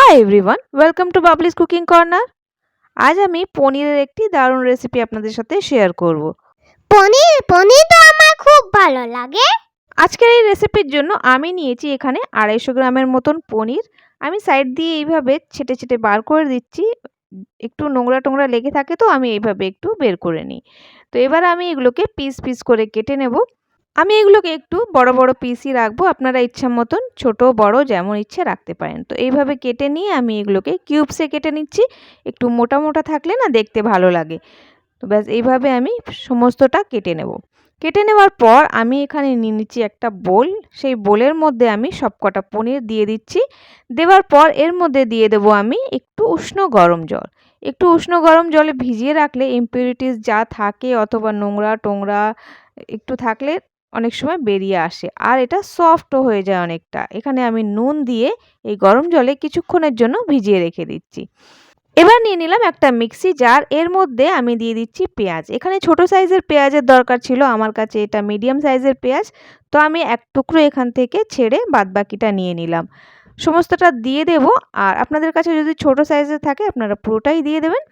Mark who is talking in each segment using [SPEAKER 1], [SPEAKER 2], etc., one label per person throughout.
[SPEAKER 1] High everyone, welcome to Babli's cooking corner. আজ আমি পনিরের একটি দারুণ রেসিপি আপনাদের সাথে শেয়ার করব।
[SPEAKER 2] পনির পনির তো আমার খুব ভালো লাগে।
[SPEAKER 1] আজকের এই রেসিপির জন্য আমি নিয়েছি এখানে 250 গ্রামের মতন পনির। আমি সাইড দিয়ে এইভাবে ছেটে ছেটে বার করে দিচ্ছি। একটু নোংরা টোংরা লেগে থাকে তো আমি এইভাবে একটু বের করে নিই। তো এবার আমি এগুলোকে পিস পিস করে কেটে নেব। আমি এগুলোকে একটু বড় বড় পিসই রাখবো, আপনারা ইচ্ছা মতন ছোট বড় যেমন ইচ্ছে রাখতে পারেন। তো এইভাবে কেটে নিয়ে আমি এগুলোকে কিউবসে কেটে নিচ্ছি। একটু মোটা মোটা থাকলে না দেখতে ভালো লাগে। তো ব্যাস এইভাবে আমি সমস্তটা কেটে নেব। কেটে নেওয়ার পর আমি এখানে নিয়ে নিচ্ছি একটা বোল। সেই বোলের মধ্যে আমি সবকটা পনির দিয়ে দিচ্ছি। দেওয়ার পর এর মধ্যে দিয়ে দেবো আমি একটু উষ্ণ গরম জল। একটু উষ্ণ গরম জলে ভিজিয়ে রাখলে ইমপিউরিটিস যা থাকে অথবা নোংরা টোংরা একটু থাকলে অনেক সময় বেরিয়ে আসে আর এটা সফটও হয়ে যায় অনেকটা। এখানে আমি নুন দিয়ে এই গরম জলে কিছুক্ষণের জন্য ভিজিয়ে রেখে দিচ্ছি। এবার নিয়ে নিলাম একটা মিক্সি জার। এর মধ্যে আমি দিয়ে দিচ্ছি পেঁয়াজ। এখানে ছোট সাইজের পেঁয়াজের দরকার ছিল, আমার কাছে এটা মিডিয়াম সাইজের পেঁয়াজ। তো আমি এক টুকরো এখান থেকে ছেড়ে বাদবাকিটা নিয়ে নিলাম। সমস্তটা দিয়ে দেব। আর আপনাদের কাছে যদি ছোট সাইজের থাকে আপনারা পুরোটাই দিয়ে দেবেন।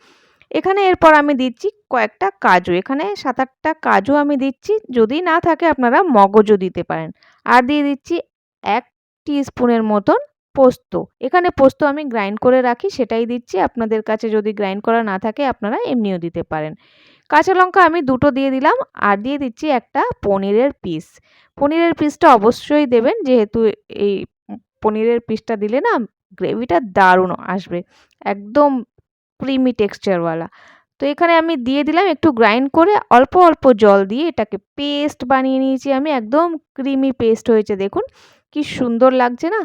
[SPEAKER 1] এখানে এরপর আমি দিচ্ছি কয়েকটা কাজু। এখানে 7-8টা কাজু আমি দিচ্ছি। যদি না থাকে আপনারা মগজও দিতে পারেন। আর দিয়ে দিচ্ছি 1 টিস্পুনের মতন পোস্ত। এখানে পোস্ত আমি গ্রাইন্ড করে রাখি সেটাই দিচ্ছি। আপনাদের কাছে যদি গ্রাইন্ড করা না থাকে আপনারা এমনিও দিতে পারেন। কাঁচা লঙ্কা আমি 2টো দিয়ে দিলাম আর দিয়ে দিচ্ছি একটা পনিরের পিস। পনিরের পিসটা অবশ্যই দেবেন, যেহেতু এই পনিরের পিসটা দিলে না গ্রেভিটা দারুণ আসবে। একদম ক্রিমি টেক্সচারওয়ালা। তো এখানে আমি দিয়ে দিলাম একটু গ্রাইন্ড করে অল্প অল্প জল দিয়ে এটাকে পেস্ট বানিয়ে নিয়েছি আমি। একদম ক্রিমি পেস্ট হয়েছে, দেখুন কি সুন্দর লাগছে না।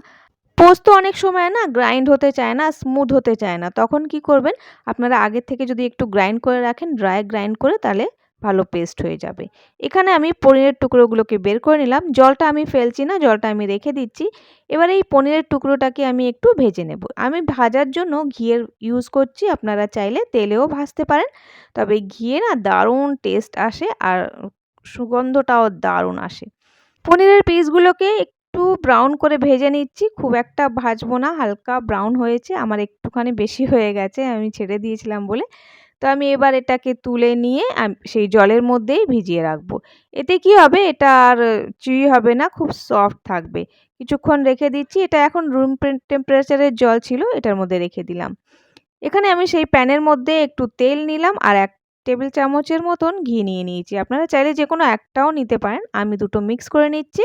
[SPEAKER 1] পোস্ত অনেক সময় না গ্রাইন্ড হতে চায় না, স্মুথ হতে চায় না। তখন কি করবেন, আপনারা আগের থেকে যদি একটু গ্রাইন্ড করে রাখেন, ড্রাই গ্রাইন্ড করে, তাহলে ভালো পেস্ট হয়ে যাবে। এখানে আমি পনিরের টুকরোগুলোকে বের করে নিলাম। জলটা আমি ফেলছি না, জলটা আমি রেখে দিচ্ছি। এবার এই পনিরের টুকরোটাকে আমি একটু ভেজে নেব। আমি ভাজার জন্য ঘিয়ের ইউজ করছি, আপনারা চাইলে তেলেও ভাজতে পারেন। তবে ঘিয়ে না দারুণ টেস্ট আসে আর সুগন্ধটাও দারুণ আসে। পনিরের পিসগুলোকে একটু ব্রাউন করে ভেজে নিচ্ছি, খুব একটা ভাজবো না, হালকা ব্রাউন হয়েছে। আমার একটুখানি বেশি হয়ে গেছে, আমি ছেড়ে দিয়েছিলাম বলে। তো আমি এবার এটাকে তুলে নিয়ে সেই জলের মধ্যেই ভিজিয়ে রাখবো। এতে কি হবে, এটা আর চুই হবে না, খুব সফট থাকবে। কিছুক্ষণ রেখে দিচ্ছি। এটা এখন রুম টেম্পারেচারের জল ছিল, এটার মধ্যে রেখে দিলাম। এখানে আমি সেই প্যানের মধ্যে একটু তেল নিলাম আর 1 টেবিল চামচের মতন ঘি নিয়ে নিয়েছি। আপনারা চাইলে যে কোনো একটাও নিতে পারেন। আমি দুটো মিক্স করে নিচ্ছি।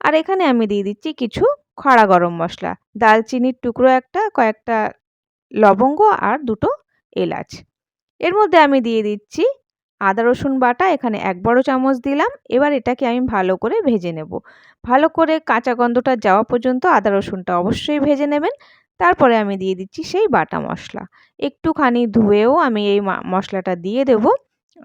[SPEAKER 1] আর এখানে আমি দিয়ে দিচ্ছি কিছু খাড়া গরম মশলা, দালচিনির টুকরো একটা, কয়েকটা লবঙ্গ আর দুটো এলাচ। এর মধ্যে আমি দিয়ে দিচ্ছি আদা রসুন বাটা। এখানে 1 বড় চামচ দিলাম। এবার এটাকে আমি ভালো করে ভেজে নেব। ভালো করে কাঁচা গন্ধটা যাওয়া পর্যন্ত আদা রসুনটা অবশ্যই ভেজে নেবেন। তারপরে আমি দিয়ে দিচ্ছি সেই বাটা মশলা। একটুখানি ধুয়েও আমি এই মশলাটা দিয়ে দেব।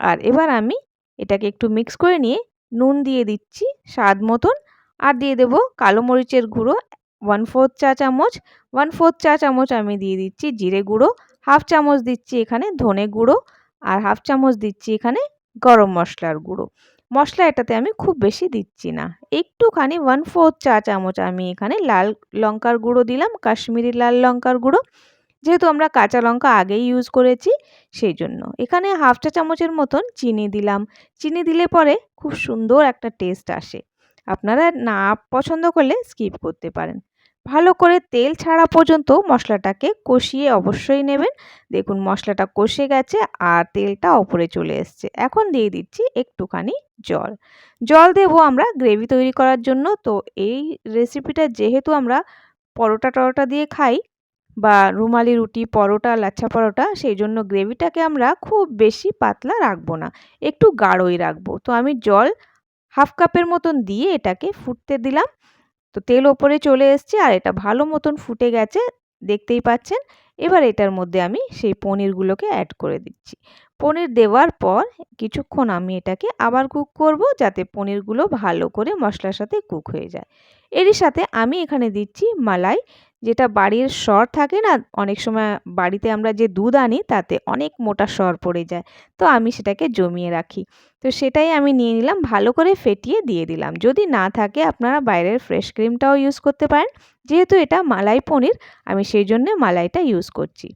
[SPEAKER 1] আর এবার আমি এটাকে একটু মিক্স করে নিয়ে নুন দিয়ে দিচ্ছি স্বাদ মতন। আর দিয়ে দেব কালো মরিচের গুঁড়ো 1/4 চা চামচ। 1/4 চা চামচ আমি দিয়ে দিচ্ছি জিরে গুঁড়ো। হাফ চামচ দিচ্ছি এখানে ধনে গুঁড়ো। আর হাফ চামচ দিচ্ছি এখানে গরম মশলার গুঁড়ো। মশলা এটাতে আমি খুব বেশি দিচ্ছি না, একটুখানি 1/4 চা চামচ আমি এখানে লাল লঙ্কার গুঁড়ো দিলাম, কাশ্মীরি লাল লঙ্কার গুঁড়ো। যেহেতু আমরা কাঁচা লঙ্কা আগেই ইউজ করেছি সেই জন্য। এখানে হাফ চা চামচের মতন চিনি দিলাম। চিনি দিলে পরে খুব সুন্দর একটা টেস্ট আসে। আপনারা না পছন্দ করলে স্কিপ করতে পারেন। ভালো করে তেল ছাড়া পর্যন্ত মশলাটাকে কষিয়ে অবশ্যই নেবেন। দেখুন মশলাটা কষে গেছে আর তেলটা ওপরে চলে এসছে। এখন দিয়ে দিচ্ছি একটুখানি জল। জল দেবো আমরা গ্রেভি তৈরি করার জন্য। তো এই রেসিপিটা যেহেতু আমরা পরোটা টরোটা দিয়ে খাই বা রুমালি রুটি, পরোটা, লাচ্ছা পরোটা, সেই জন্য গ্রেভিটাকে আমরা খুব বেশি পাতলা রাখবো না, একটু গাঢ়ই রাখবো। তো আমি জল হাফ কাপের মতন দিয়ে এটাকে ফুটতে দিলাম। তো তেল ওপরে চলে এসছে আর এটা ভালো মতন ফুটে গেছে, দেখতেই পাচ্ছেন। এবার এটার মধ্যে আমি সেই পনিরগুলোকে অ্যাড করে দিচ্ছি। পনির দেওয়ার পর কিছুক্ষণ আমি এটাকে আবার কুক করব, যাতে পনিরগুলো ভালো করে মশলার সাথে কুক হয়ে যায়। এরই সাথে আমি এখানে দিচ্ছি মালাই। যেটা বাড়ির সর থাকে না, অনেক সময় বাড়িতে আমরা যে দুধ আনি তাতে অনেক মোটা সর পড়ে যায়, তো আমি সেটাকে জমিয়ে রাখি। তো সেটাই আমি নিয়ে নিলাম, ভালো করে ফেটিয়ে দিয়ে দিলাম। যদি না থাকে আপনারা বাইরের ফ্রেশ ক্রিমটাও ইউজ করতে পারেন, যেহেতু এটা মালাই পনির আমি সেই জন্য মালাইটা ইউজ করছি।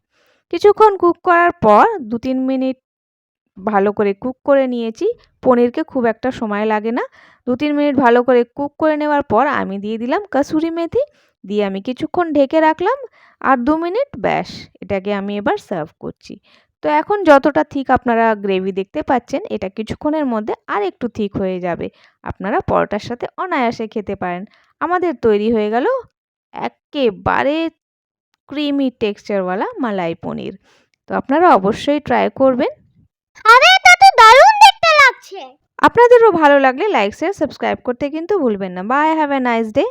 [SPEAKER 1] কিছুক্ষণ কুক করার পর 2-3 মিনিট ভালো করে কুক করে নিয়েছি। পনিরকে খুব একটা সময় লাগে না। 2-3 মিনিট ভালো করে কুক করে নেওয়ার পর আমি দিয়ে দিলাম কাসুরি মেথি, দিয়ে আমি কিছুক্ষণ ঢেকে রাখলাম আর 2 মিনিট, ব্যাস এটাকে আমি এবার সার্ভ করছি। তো এখন যতটা থিক আপনারা গ্রেভি দেখতে পাচ্ছেন, এটা কিছুক্ষণের মধ্যে আর একটু থিক হয়ে যাবে। আপনারা পরোটার সাথে অনায়াসে খেতে পারেন। আমাদের তৈরি হয়ে গেল এক্কেবারে ক্রিমি টেক্সচারওয়ালা মালাই পনির। তো আপনারা অবশ্যই ট্রাই করবেন।
[SPEAKER 2] আরে এটা তো দারুণ দেখতে লাগছে।
[SPEAKER 1] আপনাদেরও ভালো লাগলে লাইক শেয়ার সাবস্ক্রাইব করতে কিন্তু ভুলবেন না। Bye, have a nice day.